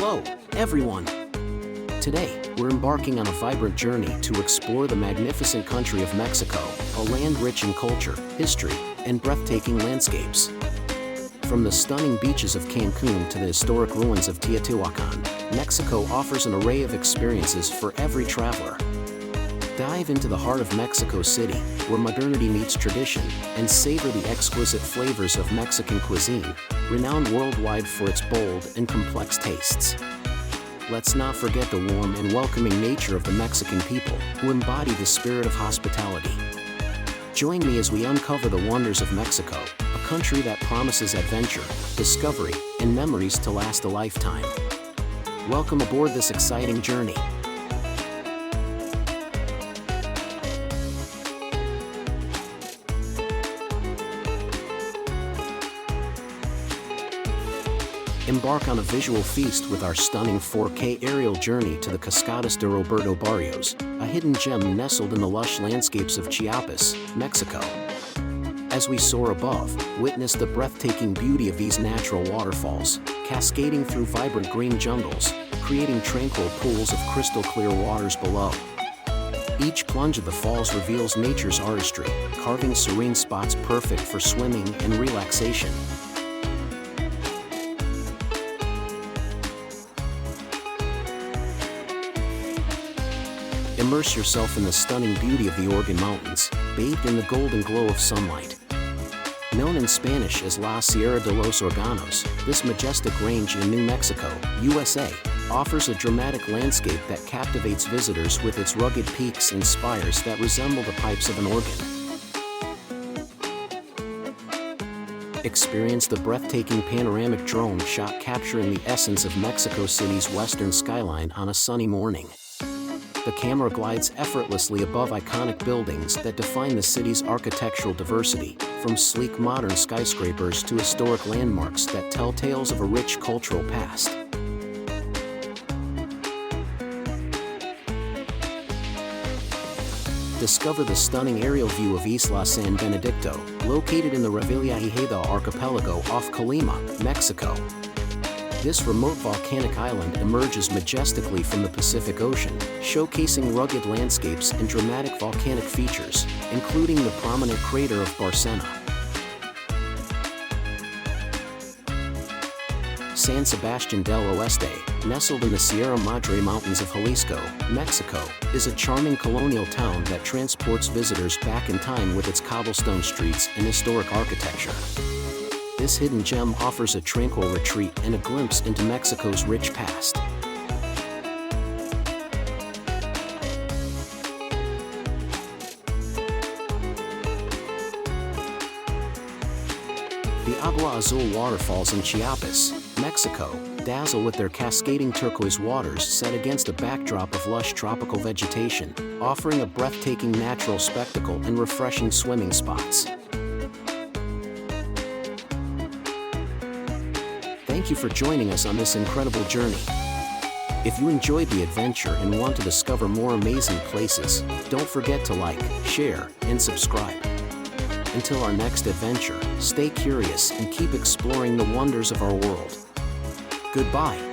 Hello, everyone! Today, we're embarking on a vibrant journey to explore the magnificent country of Mexico, a land rich in culture, history, and breathtaking landscapes. From the stunning beaches of Cancun to the historic ruins of Teotihuacan, Mexico offers an array of experiences for every traveler. Dive into the heart of Mexico City, where modernity meets tradition, and savor the exquisite flavors of Mexican cuisine, renowned worldwide for its bold and complex tastes. Let's not forget the warm and welcoming nature of the Mexican people, who embody the spirit of hospitality. Join me as we uncover the wonders of Mexico, a country that promises adventure, discovery, and memories to last a lifetime. Welcome aboard this exciting journey. Embark on a visual feast with our stunning 4K aerial journey to the Cascadas de Roberto Barrios, a hidden gem nestled in the lush landscapes of Chiapas, Mexico. As we soar above, witness the breathtaking beauty of these natural waterfalls, cascading through vibrant green jungles, creating tranquil pools of crystal-clear waters below. Each plunge of the falls reveals nature's artistry, carving serene spots perfect for swimming and relaxation. Immerse yourself in the stunning beauty of the Organ Mountains, bathed in the golden glow of sunlight. Known in Spanish as La Sierra de los Órganos, this majestic range in New Mexico, USA, offers a dramatic landscape that captivates visitors with its rugged peaks and spires that resemble the pipes of an organ. Experience the breathtaking panoramic drone shot capturing the essence of Mexico City's western skyline on a sunny morning. The camera glides effortlessly above iconic buildings that define the city's architectural diversity, from sleek modern skyscrapers to historic landmarks that tell tales of a rich cultural past. Discover the stunning aerial view of Isla San Benedicto, located in the Revillagigedo archipelago off Colima, Mexico. This remote volcanic island emerges majestically from the Pacific Ocean, showcasing rugged landscapes and dramatic volcanic features, including the prominent crater of Barcena. San Sebastián del Oeste, nestled in the Sierra Madre Mountains of Jalisco, Mexico, is a charming colonial town that transports visitors back in time with its cobblestone streets and historic architecture. This hidden gem offers a tranquil retreat and a glimpse into Mexico's rich past. The Agua Azul waterfalls in Chiapas, Mexico, dazzle with their cascading turquoise waters set against a backdrop of lush tropical vegetation, offering a breathtaking natural spectacle and refreshing swimming spots. Thank you for joining us on this incredible journey. If you enjoyed the adventure and want to discover more amazing places, don't forget to like, share, and subscribe. Until our next adventure, stay curious and keep exploring the wonders of our world. Goodbye.